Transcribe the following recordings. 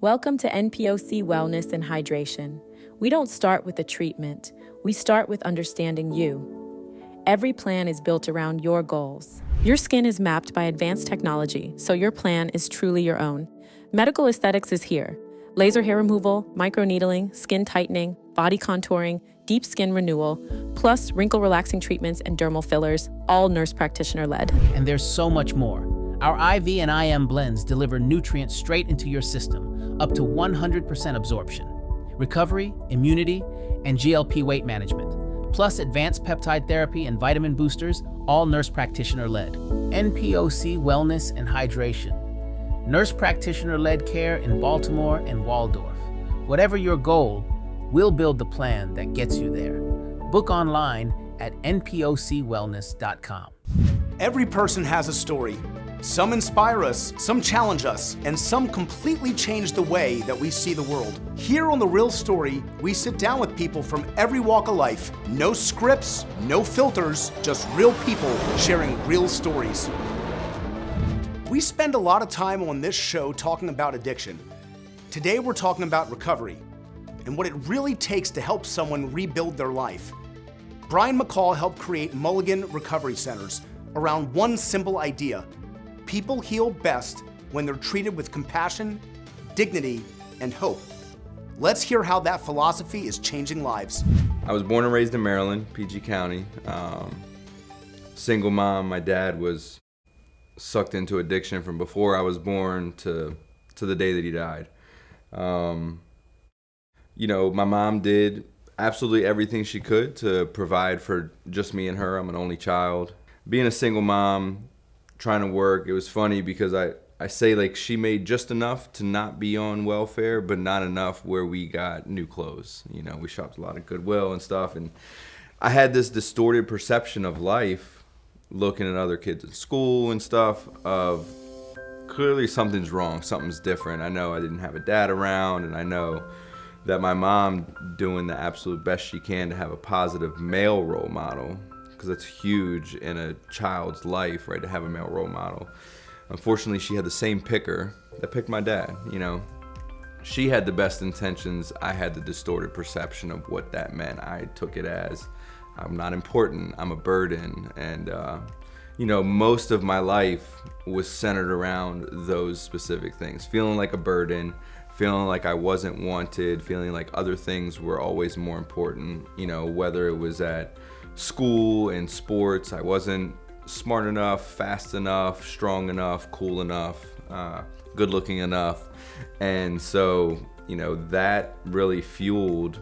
Welcome to NPOC Wellness and Hydration. We don't start with a treatment. We start with understanding you. Every plan is built around your goals. Your skin is mapped by advanced technology, so your plan is truly your own. Medical aesthetics is here. Laser hair removal, microneedling, skin tightening, body contouring, deep skin renewal, plus wrinkle-relaxing treatments and dermal fillers, all nurse practitioner-led. And there's so much more. Our IV and IM blends deliver nutrients straight into your system, up to 100% absorption. Recovery, immunity, and GLP weight management, plus advanced peptide therapy and vitamin boosters, all nurse practitioner-led. NPOC Wellness and Hydration. Nurse practitioner-led care in Baltimore and Waldorf. Whatever your goal, we'll build the plan that gets you there. Book online at npocwellness.com. Every person has a story. Some inspire us, some challenge us, and some completely change the way that we see the world. Here on The Real Story, we sit down with people from every walk of life. No scripts, no filters, just real people sharing real stories. We spend a lot of time on this show talking about addiction. Today we're talking about recovery and what it really takes to help someone rebuild their life. Brian McCall helped create Mulligan Recovery Centers around one simple idea. People heal best when they're treated with compassion, dignity, and hope. Let's hear how that philosophy is changing lives. I was born and raised in Maryland, PG County. Single mom. My dad was sucked into addiction from before I was born to the day that he died. My mom did absolutely everything she could to provide for just me and her. I'm an only child. Being a single mom, trying to work, it was funny because I say like she made just enough to not be on welfare, but not enough where we got new clothes. We shopped a lot of Goodwill and stuff, and I had this distorted perception of life, looking at other kids at school and stuff, of clearly something's wrong, something's different. I know I didn't have a dad around, and I know that my mom doing the absolute best she can to have a positive male role model, because that's huge in a child's life, right, to have a male role model. Unfortunately, she had the same picker that picked my dad. She had the best intentions. I had the distorted perception of what that meant. I took it as, I'm not important, I'm a burden. And, most of my life was centered around those specific things. Feeling like a burden, feeling like I wasn't wanted, feeling like other things were always more important, whether it was at school and sports. I wasn't smart enough, fast enough, strong enough, cool enough, good looking enough. And so, that really fueled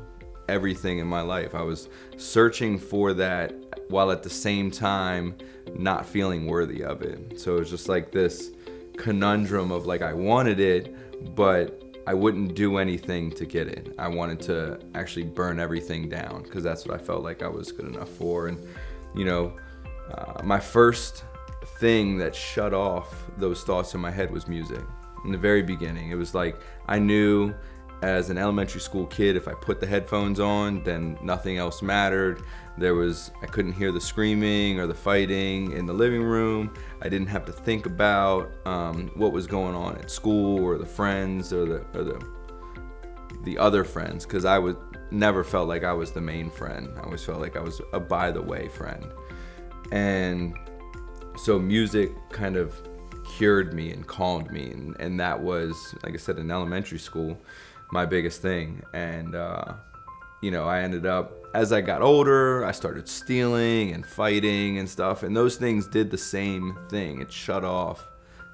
everything in my life. I was searching for that while at the same time not feeling worthy of it. So it was just like this conundrum of like I wanted it, but I wouldn't do anything to get it. I wanted to actually burn everything down because that's what I felt like I was good enough for. And my first thing that shut off those thoughts in my head was music. In the very beginning, it was like I knew as an elementary school kid, if I put the headphones on, then nothing else mattered. I couldn't hear the screaming or the fighting in the living room. I didn't have to think about what was going on at school or the friends or the other friends, because never felt like I was the main friend. I always felt like I was a by the way friend. And so music kind of cured me and calmed me, and that was, like I said, in elementary school, my biggest thing. And I ended up, as I got older, I started stealing and fighting and stuff, and those things did the same thing. It shut off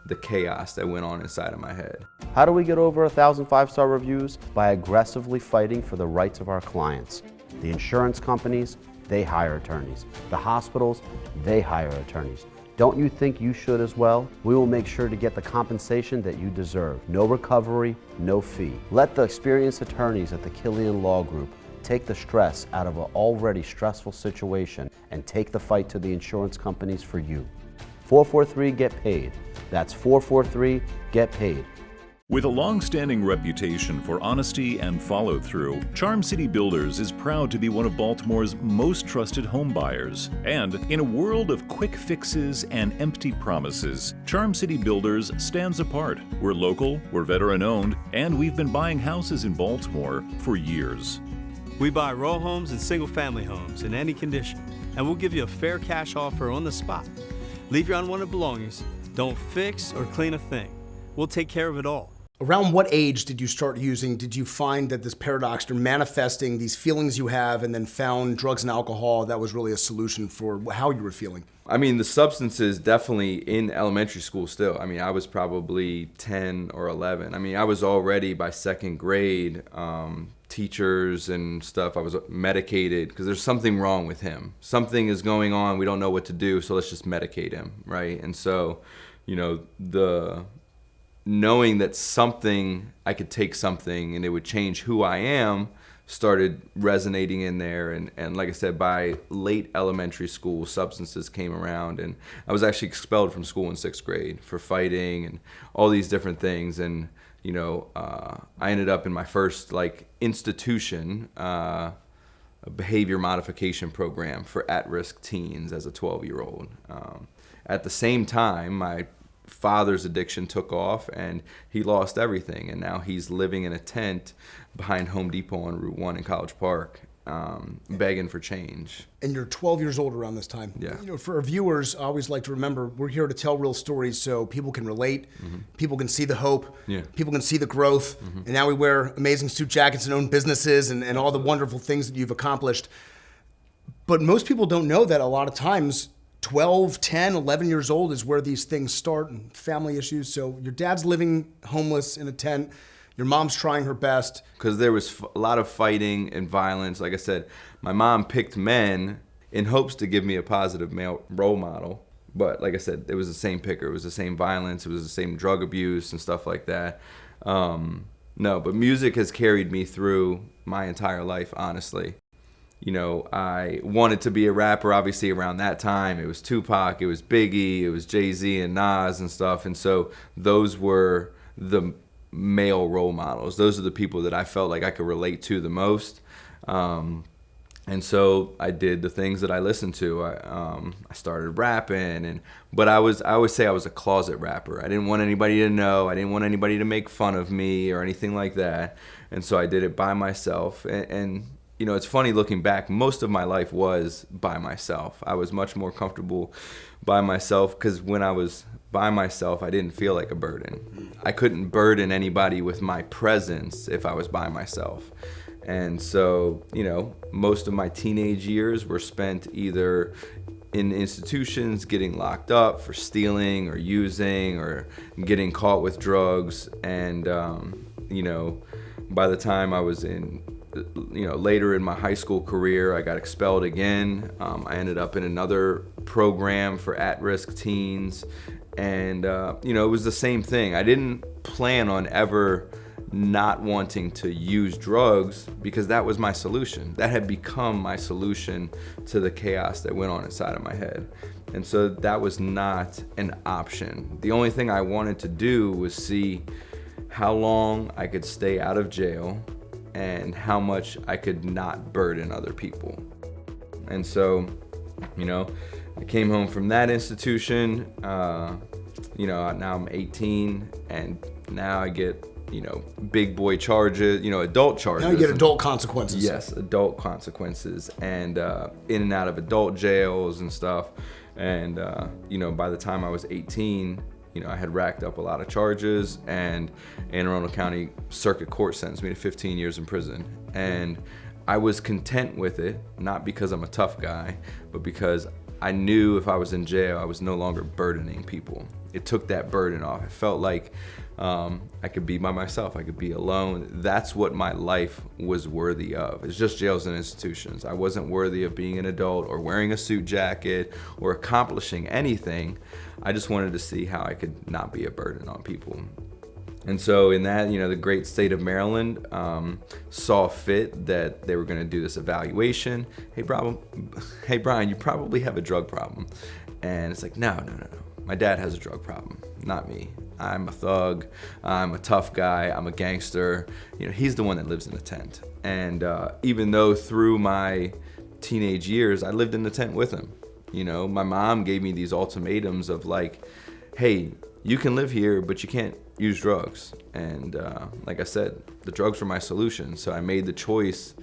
the chaos that went on inside of my head. How do we get over 1,000 five-star reviews? By aggressively fighting for the rights of our clients. The insurance companies, they hire attorneys. The hospitals, they hire attorneys. Don't you think you should as well? We will make sure to get the compensation that you deserve. No recovery, no fee. Let the experienced attorneys at the Killian Law Group take the stress out of an already stressful situation and take the fight to the insurance companies for you. 443 Get Paid. That's 443 Get Paid. With a long-standing reputation for honesty and follow-through, Charm City Builders is proud to be one of Baltimore's most trusted home buyers. And in a world of quick fixes and empty promises, Charm City Builders stands apart. We're local, we're veteran-owned, and we've been buying houses in Baltimore for years. We buy row homes and single-family homes in any condition, and we'll give you a fair cash offer on the spot. Leave your unwanted belongings, don't fix or clean a thing. We'll take care of it all. Around what age did you start using? Did you find that this paradox, you're manifesting these feelings you have and then found drugs and alcohol, that was really a solution for how you were feeling? I mean, the substances definitely in elementary school still. I mean, I was probably 10 or 11. I mean, I was already by second grade, teachers and stuff, I was medicated because there's something wrong with him. Something is going on, we don't know what to do, so let's just medicate him, right? And so, you know, knowing that I could take something and it would change who I am started resonating in there. And like I said, by late elementary school, substances came around, and I was actually expelled from school in 6th grade for fighting and all these different things. And, you know, I ended up in my first institution, a behavior modification program for at-risk teens as a 12-year-old. At the same time, my father's addiction took off and he lost everything, and now he's living in a tent behind Home Depot on Route 1 in College Park, begging for change. And you're 12 years old around this time. Yeah. You know, for our viewers, I always like to remember we're here to tell real stories so people can relate, people can see the hope, people can see the growth, and now we wear amazing suit jackets and own businesses and all the wonderful things that you've accomplished. But most people don't know that a lot of times 12, 10, 11 years old is where these things start, and family issues. So your dad's living homeless in a tent. Your mom's trying her best. Because there was a lot of fighting and violence. Like I said, my mom picked men in hopes to give me a positive male role model. But like I said, it was the same picker. It was the same violence. It was the same drug abuse and stuff like that. No, but music has carried me through my entire life, honestly. You know, I wanted to be a rapper, obviously, around that time. It was Tupac, it was Biggie, it was Jay-Z and Nas and stuff. And so those were the male role models. Those are the people that I felt like I could relate to the most. And so I did the things that I listened to. I started rapping, but I always say I was a closet rapper. I didn't want anybody to know. I didn't want anybody to make fun of me or anything like that. And so I did it by myself. And you know, it's funny looking back, most of my life was by myself. I was much more comfortable by myself because when I was by myself, I didn't feel like a burden. I couldn't burden anybody with my presence if I was by myself. And so, you know, most of my teenage years were spent either in institutions getting locked up for stealing or using or getting caught with drugs. And, you know, by the time I was later in my high school career, I got expelled again. I ended up in another program for at-risk teens. And, you know, it was the same thing. I didn't plan on ever not wanting to use drugs because that was my solution. That had become my solution to the chaos that went on inside of my head. And so that was not an option. The only thing I wanted to do was see how long I could stay out of jail and how much I could not burden other people. And so, you know, I came home from that institution, you know, now I'm 18 and now I get, you know, big boy charges, you know, adult charges. Now you get adult consequences. Yes, adult consequences, and in and out of adult jails and stuff. And, you know, by the time I was 18, you know, I had racked up a lot of charges, and Anne Arundel County Circuit Court sentenced me to 15 years in prison. And I was content with it, not because I'm a tough guy, but because I knew if I was in jail, I was no longer burdening people. It took that burden off. It felt like I could be by myself. I could be alone. That's what my life was worthy of. It's just jails and institutions. I wasn't worthy of being an adult or wearing a suit jacket or accomplishing anything. I just wanted to see how I could not be a burden on people. And so in that, you know, the great state of Maryland saw fit that they were going to do this evaluation. Hey, Brian, you probably have a drug problem. And it's like, no. My dad has a drug problem. not me. I'm a thug, I'm a tough guy, I'm a gangster. You know, he's the one that lives in the tent. And even though through my teenage years, I lived in the tent with him. You know, my mom gave me these ultimatums of like, hey, you can live here, but you can't use drugs. And like I said, the drugs were my solution. So I made the choice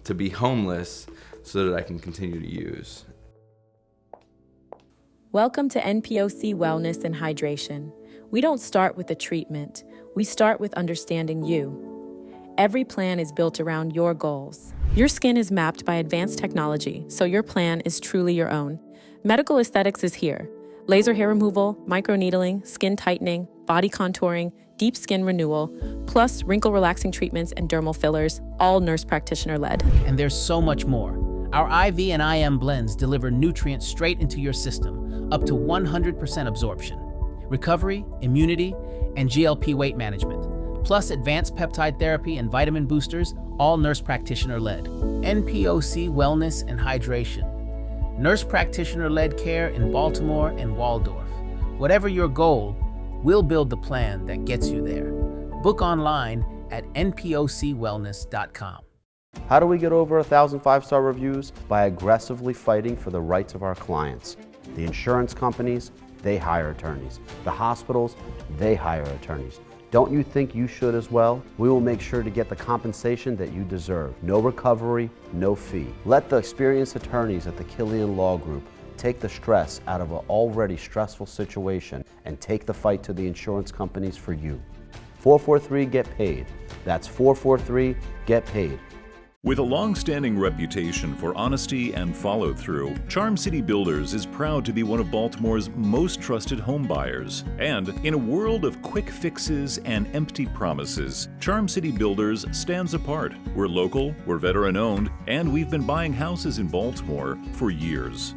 to be homeless so that I can continue to use. Welcome to NPOC Wellness and Hydration. We don't start with a treatment. We start with understanding you. Every plan is built around your goals. Your skin is mapped by advanced technology, so your plan is truly your own. Medical aesthetics is here. Laser hair removal, microneedling, skin tightening, body contouring, deep skin renewal, plus wrinkle relaxing treatments and dermal fillers, all nurse practitioner led. And there's so much more. Our IV and IM blends deliver nutrients straight into your system, up to 100% absorption. Recovery, immunity, and GLP weight management, plus advanced peptide therapy and vitamin boosters, all nurse practitioner-led. NPOC Wellness and Hydration. Nurse practitioner-led care in Baltimore and Waldorf. Whatever your goal, we'll build the plan that gets you there. Book online at npocwellness.com. How do we get over 1,000 5-star reviews? By aggressively fighting for the rights of our clients. The insurance companies, they hire attorneys. The hospitals, they hire attorneys. Don't you think you should as well? We will make sure to get the compensation that you deserve. No recovery, no fee. Let the experienced attorneys at the Killian Law Group take the stress out of an already stressful situation and take the fight to the insurance companies for you. 443 Get Paid. That's 443 Get Paid. With a long-standing reputation for honesty and follow-through, Charm City Builders is proud to be one of Baltimore's most trusted home buyers. And in a world of quick fixes and empty promises, Charm City Builders stands apart. We're local, we're veteran-owned, and we've been buying houses in Baltimore for years.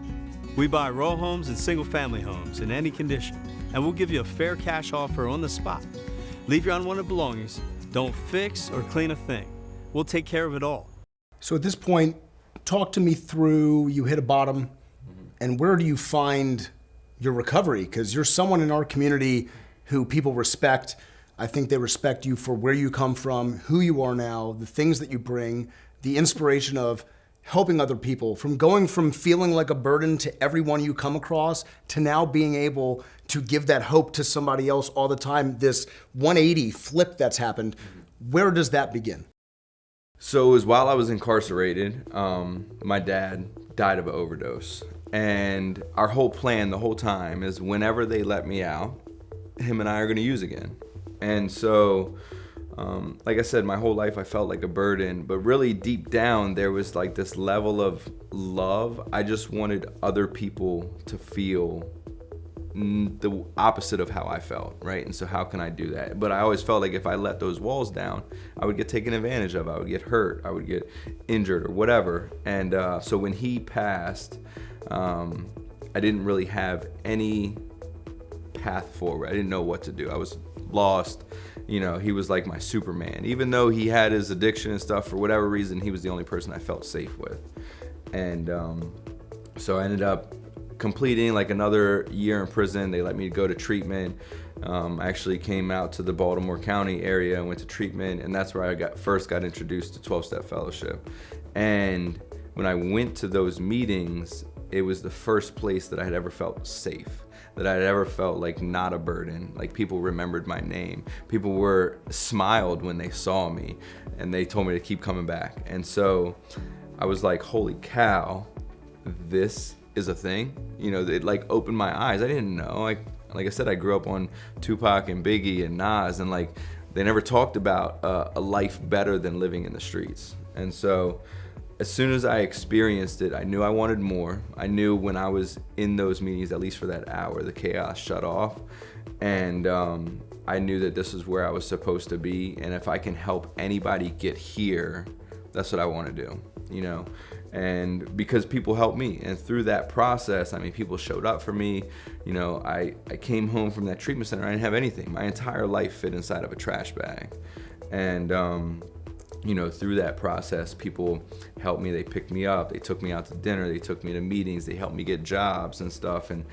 We buy row homes and single-family homes in any condition, and we'll give you a fair cash offer on the spot. Leave your unwanted belongings. Don't fix or clean a thing. We'll take care of it all. So at this point, talk to me through, you hit a bottom, and where do you find your recovery? Because you're someone in our community who people respect. I think they respect you for where you come from, who you are now, the things that you bring, the inspiration of helping other people, from going from feeling like a burden to everyone you come across, to now being able to give that hope to somebody else all the time, this 180 flip that's happened. Where does that begin? So it was while I was incarcerated, my dad died of an overdose. And our whole plan the whole time is whenever they let me out, him and I are gonna use again. And so, like I said, my whole life I felt like a burden, but really deep down there was like this level of love. I just wanted other people to feel the opposite of how I felt, right? And so how can I do that? But I always felt like if I let those walls down, I would get taken advantage of, I would get hurt, I would get injured or whatever. And so when he passed, I didn't really have any path forward. I didn't know what to do. I was lost. You know, he was like my Superman. Even though he had his addiction and stuff, for whatever reason, he was the only person I felt safe with. And so I ended up completing like another year in prison. They let me go to treatment. I actually came out to the Baltimore County area and went to treatment, and that's where I first got introduced to 12-step fellowship. And when I went to those meetings, it was the first place that I had ever felt safe, that I had ever felt like not a burden. Like people remembered my name. People smiled when they saw me, and they told me to keep coming back. And so I was like, holy cow, this is a thing. You know, it like opened my eyes. I didn't know. Like I said, I grew up on Tupac and Biggie and Nas, and like they never talked about a life better than living in the streets. And so as soon as I experienced it, I knew I wanted more. I knew when I was in those meetings, at least for that hour, the chaos shut off. And I knew that this is where I was supposed to be. And if I can help anybody get here, that's what I want to do, you know? And because people helped me, and through that process, I mean, people showed up for me. You know, I came home from that treatment center, I didn't have anything. My entire life fit inside of a trash bag. And you know, through that process, people helped me. They picked me up. They took me out to dinner. They took me to meetings. They helped me get jobs and stuff. And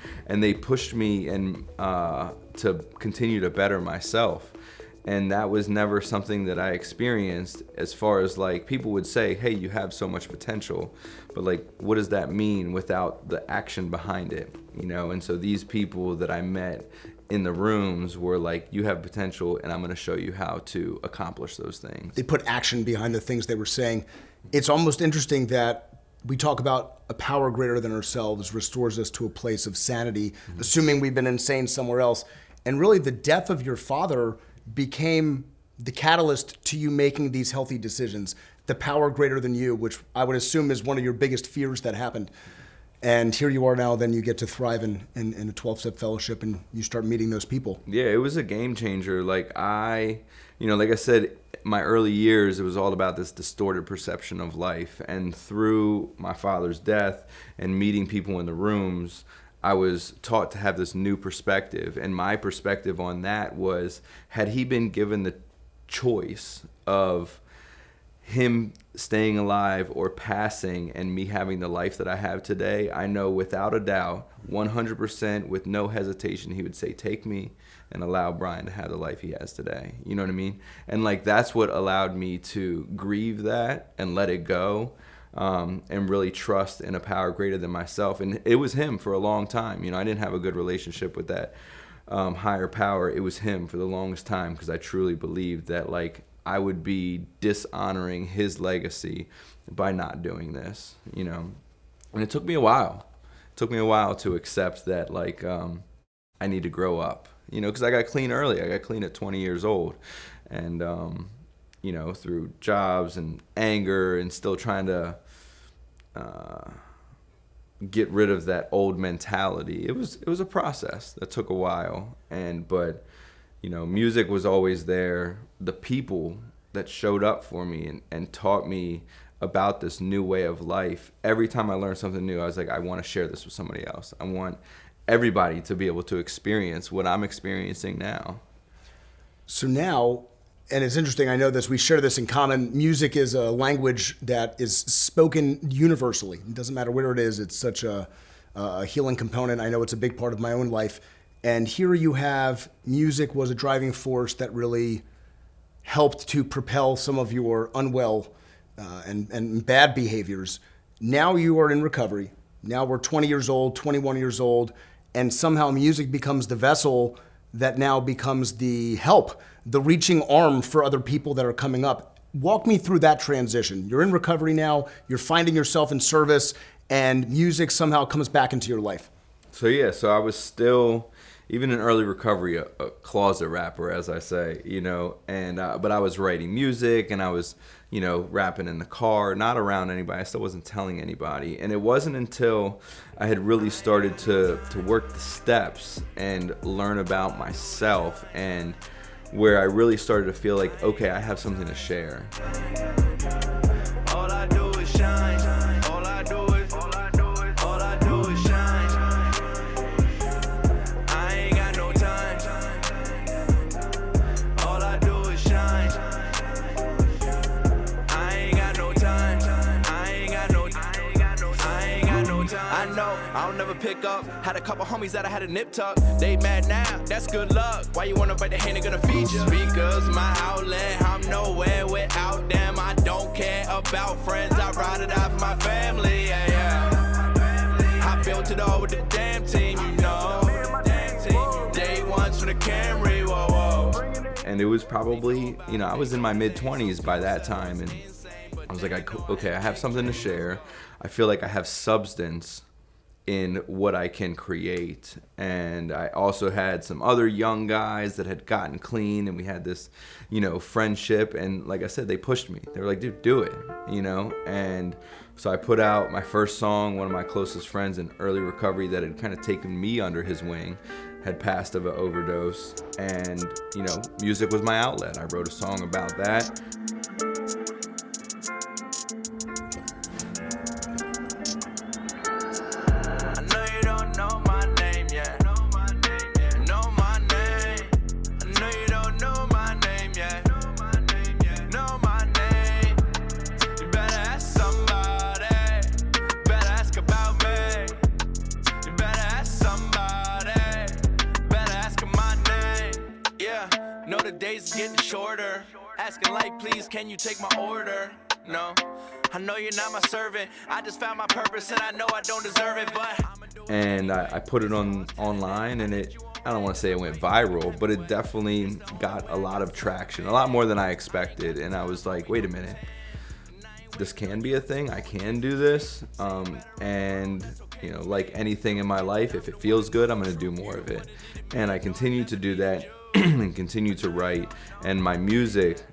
they pushed me to continue to better myself. And that was never something that I experienced, as far as like people would say, hey, you have so much potential, but like, what does that mean without the action behind it? You know, and so these people that I met in the rooms were like, you have potential and I'm going to show you how to accomplish those things. They put action behind the things they were saying. It's almost interesting that we talk about a power greater than ourselves restores us to a place of sanity, assuming we've been insane somewhere else. And really the death of your father became the catalyst to you making these healthy decisions. The power greater than you, which I would assume is one of your biggest fears that happened. And here you are now, then you get to thrive in a 12-step fellowship and you start meeting those people. Yeah, it was a game changer. Like like I said, my early years, it was all about this distorted perception of life. And through my father's death and meeting people in the rooms, I was taught to have this new perspective. And my perspective on that was, had he been given the choice of him staying alive or passing and me having the life that I have today, I know without a doubt, 100% with no hesitation, he would say, take me and allow Brian to have the life he has today. You know what I mean? And like, that's what allowed me to grieve that and let it go. And really trust in a power greater than myself. And it was him for a long time. You know, I didn't have a good relationship with that higher power. It was him for the longest time, because I truly believed that like I would be dishonoring his legacy by not doing this, you know. And it took me a while. It took me a while to accept that like I need to grow up, you know, because I got clean early. I got clean at 20 years old. And you know, through jobs and anger and still trying to get rid of that old mentality. It was a process that took a while. But you know, music was always there. The people that showed up for me and taught me about this new way of life. Every time I learned something new, I was like, I want to share this with somebody else. I want everybody to be able to experience what I'm experiencing now. So now, and it's interesting, I know this, we share this in common. Music is a language that is spoken universally. It doesn't matter where it is, it's such a healing component. I know it's a big part of my own life. And here you have, music was a driving force that really helped to propel some of your unwell and bad behaviors. Now you are in recovery. Now we're 20 years old, 21 years old, and somehow music becomes the vessel that now becomes the help, the reaching arm for other people that are coming up. Walk me through that transition. You're in recovery now, you're finding yourself in service, and music somehow comes back into your life. So yeah, so I was still, even in early recovery, a closet rapper, as I say, you know, and but I was writing music and I was, you know, rapping in the car, not around anybody. I still wasn't telling anybody. And it wasn't until I had really started to work the steps and learn about myself, and where I really started to feel like, okay, I have something to share. All I do is shine. All I do is shine. I ain't got no time. All I do is shine. I ain't got no time. I ain't got no time. I know I'll never pick up. Had a couple homies that I had a nip tuck. They mad now, that's good luck. Why you wanna bite the hand, they gonna feed you? Speakers, my outlet, I'm nowhere without them. I don't care about friends, I ride it out for my family, yeah, yeah. I built it all with the damn team, you know. Day ones for the Camry, whoa, whoa. And it was probably, you know, I was in my mid-20s by that time, and I was like, okay, I have something to share. I feel like I have substance in what I can create. And I also had some other young guys that had gotten clean, and we had this, you know, friendship. And like I said, they pushed me. They were like, dude, do it, you know? And so I put out my first song. One of my closest friends in early recovery that had kind of taken me under his wing had passed of an overdose. And, you know, music was my outlet. I wrote a song about that. short. Asking like, please, can you take my order? No, I know you're not my servant. I just found my purpose and I know I don't deserve it, but and I put it online, and I don't want to say it went viral, but it definitely got a lot of traction, a lot more than I expected. And I was like, wait a minute, this can be a thing. I can do this. And you know, like anything in my life, if it feels good, I'm going to do more of it. And I continue to do that and continue to write. And my music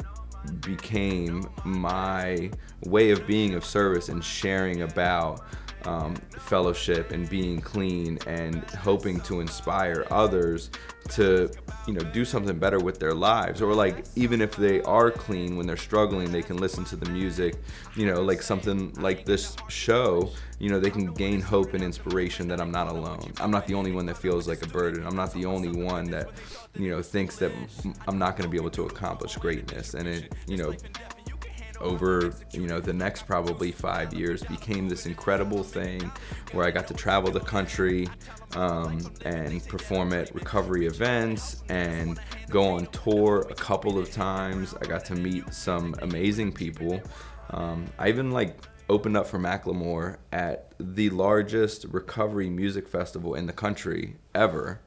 became my way of being of service and sharing about fellowship and being clean and hoping to inspire others to, you know, do something better with their lives. Or like, even if they are clean, when they're struggling, they can listen to the music, you know, like something like this show, you know, they can gain hope and inspiration that I'm not alone. I'm not the only one that feels like a burden. I'm not the only one that, you know, thinks that I'm not going to be able to accomplish greatness. And it, you know, over, you know, the next probably 5 years became this incredible thing where I got to travel the country and perform at recovery events and go on tour a couple of times. I got to meet some amazing people. I even like opened up for Macklemore at the largest recovery music festival in the country ever.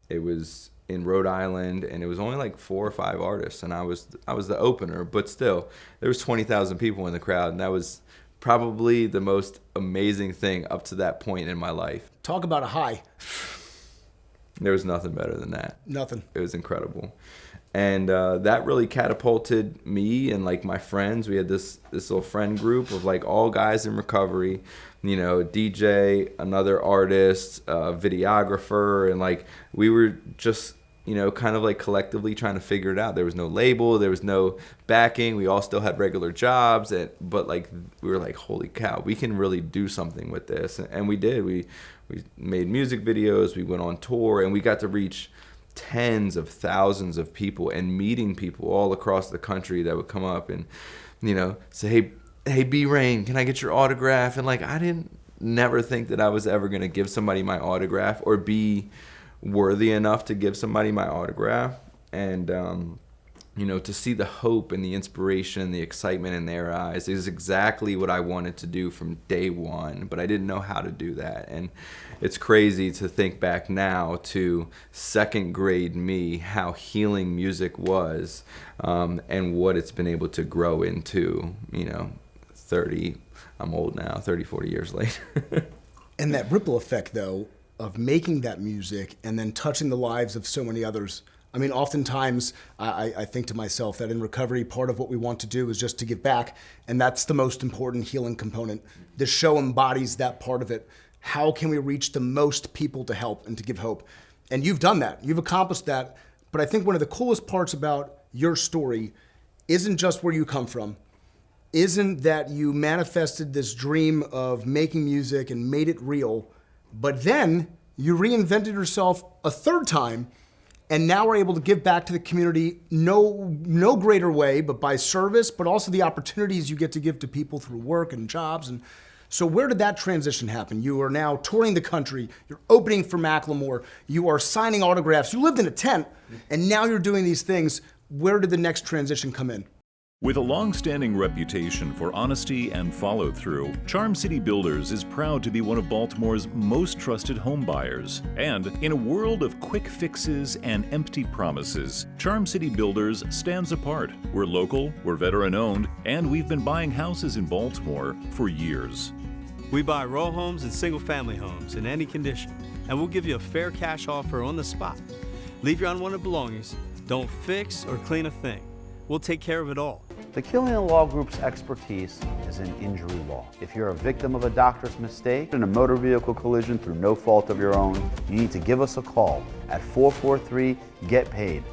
It was in Rhode Island, and it was only like 4 or 5 artists, and I was the opener, but still there was 20,000 people in the crowd, and that was probably the most amazing thing up to that point in my life. Talk about a high. There was nothing better than that. Nothing. It was incredible. And that really catapulted me and like my friends. We had this little friend group of like all guys in recovery, you know, DJ, another artist, videographer, and like we were just, you know, kind of like collectively trying to figure it out. There was no label, there was no backing. We all still had regular jobs, but like we were like, holy cow, we can really do something with this. And we did. We made music videos, we went on tour, and we got to reach tens of thousands of people and meeting people all across the country that would come up and, you know, say, hey B-Rain, can I get your autograph? And like, I didn't never think that I was ever going to give somebody my autograph or be worthy enough to give somebody my autograph. And you know, to see the hope and the inspiration, the excitement in their eyes is exactly what I wanted to do from day one, but I didn't know how to do that. And it's crazy to think back now to second grade me, how healing music was, and what it's been able to grow into, you know, I'm old now, 30, 40 years later. And that ripple effect, though, of making that music and then touching the lives of so many others. I mean, oftentimes I think to myself that in recovery, part of what we want to do is just to give back, and that's the most important healing component. This show embodies that part of it. How can we reach the most people to help and to give hope? And you've done that. You've accomplished that. But I think one of the coolest parts about your story isn't just where you come from, isn't that you manifested this dream of making music and made it real, but then you reinvented yourself a third time, and now we're able to give back to the community no greater way, but by service, but also the opportunities you get to give to people through work and jobs. And so where did that transition happen? You are now touring the country, you're opening for Macklemore, you are signing autographs, you lived in a tent, and now you're doing these things. Where did the next transition come in? With a long-standing reputation for honesty and follow-through, Charm City Builders is proud to be one of Baltimore's most trusted home buyers. And in a world of quick fixes and empty promises, Charm City Builders stands apart. We're local, we're veteran-owned, and we've been buying houses in Baltimore for years. We buy row homes and single-family homes in any condition, and we'll give you a fair cash offer on the spot. Leave your unwanted belongings, don't fix or clean a thing. We'll take care of it all. The Killian Law Group's expertise is in injury law. If you're a victim of a doctor's mistake in a motor vehicle collision through no fault of your own, you need to give us a call at 443-GET-PAID.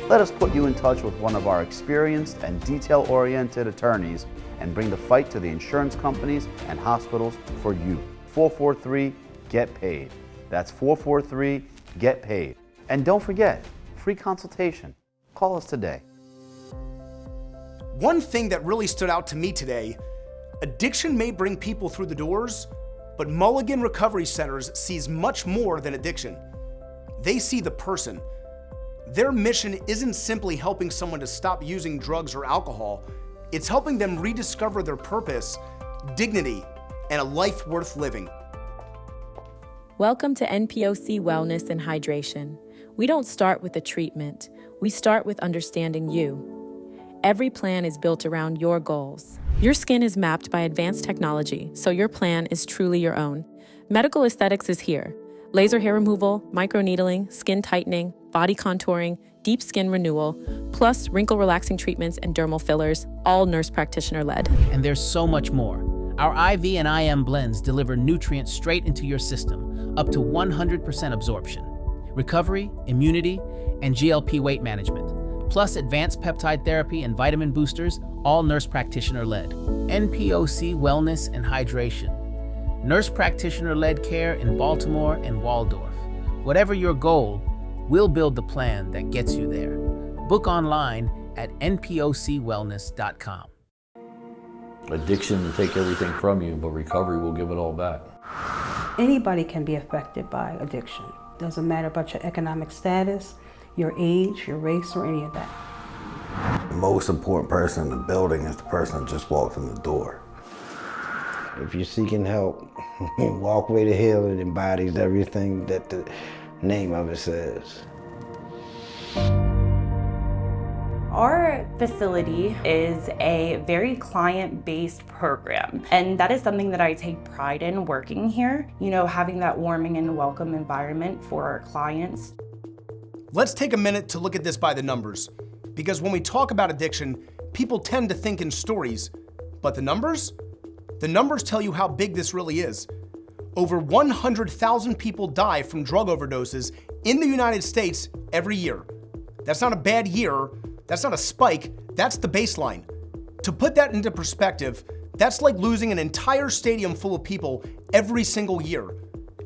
Let us put you in touch with one of our experienced and detail-oriented attorneys and bring the fight to the insurance companies and hospitals for you. 443-GET-PAID. That's 443-GET-PAID. And don't forget, free consultation. Call us today. One thing that really stood out to me today, addiction may bring people through the doors, but Mulligan Recovery Centers sees much more than addiction. They see the person. Their mission isn't simply helping someone to stop using drugs or alcohol, it's helping them rediscover their purpose, dignity, and a life worth living. Welcome to NPOC Wellness and Hydration. We don't start with a treatment, we start with understanding you. Every plan is built around your goals. Your skin is mapped by advanced technology, so your plan is truly your own. Medical aesthetics is here. Laser hair removal, microneedling, skin tightening, body contouring, deep skin renewal, plus wrinkle relaxing treatments and dermal fillers, all nurse practitioner led. And there's so much more. Our IV and IM blends deliver nutrients straight into your system, up to 100% absorption. Recovery, immunity, and GLP weight management, plus advanced peptide therapy and vitamin boosters, all nurse practitioner-led. NPOC Wellness and Hydration. Nurse practitioner-led care in Baltimore and Waldorf. Whatever your goal, we'll build the plan that gets you there. Book online at npocwellness.com. Addiction will take everything from you, but recovery will give it all back. Anybody can be affected by addiction. Doesn't matter about your economic status, your age, your race, or any of that. The most important person in the building is the person that just walked in the door. If you're seeking help, Walkway to Healing embodies everything that the name of it says. Our facility is a very client-based program, and that is something that I take pride in working here. You know, having that warming and welcome environment for our clients. Let's take a minute to look at this by the numbers, because when we talk about addiction, people tend to think in stories, but the numbers tell you how big this really is. Over 100,000 people die from drug overdoses in the United States every year. That's not a bad year. That's not a spike, that's the baseline. To put that into perspective, that's like losing an entire stadium full of people every single year.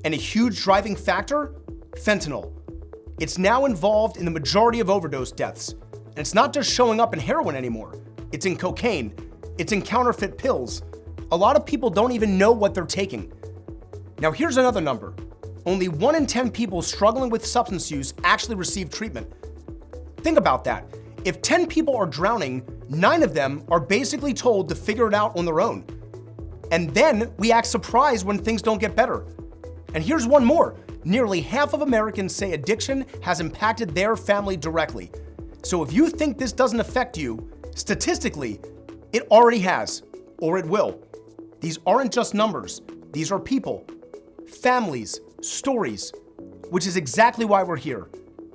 And a huge driving factor? Fentanyl. It's now involved in the majority of overdose deaths. And it's not just showing up in heroin anymore. It's in cocaine. It's in counterfeit pills. A lot of people don't even know what they're taking. Now here's another number. Only 1 in 10 people struggling with substance use actually receive treatment. Think about that. If 10 people are drowning, 9 of them are basically told to figure it out on their own. And then we act surprised when things don't get better. And here's one more. Nearly half of Americans say addiction has impacted their family directly. So if you think this doesn't affect you, statistically, it already has, or it will. These aren't just numbers. These are people, families, stories, which is exactly why we're here.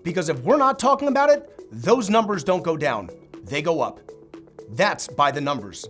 Because if we're not talking about it, those numbers don't go down, they go up. That's by the numbers.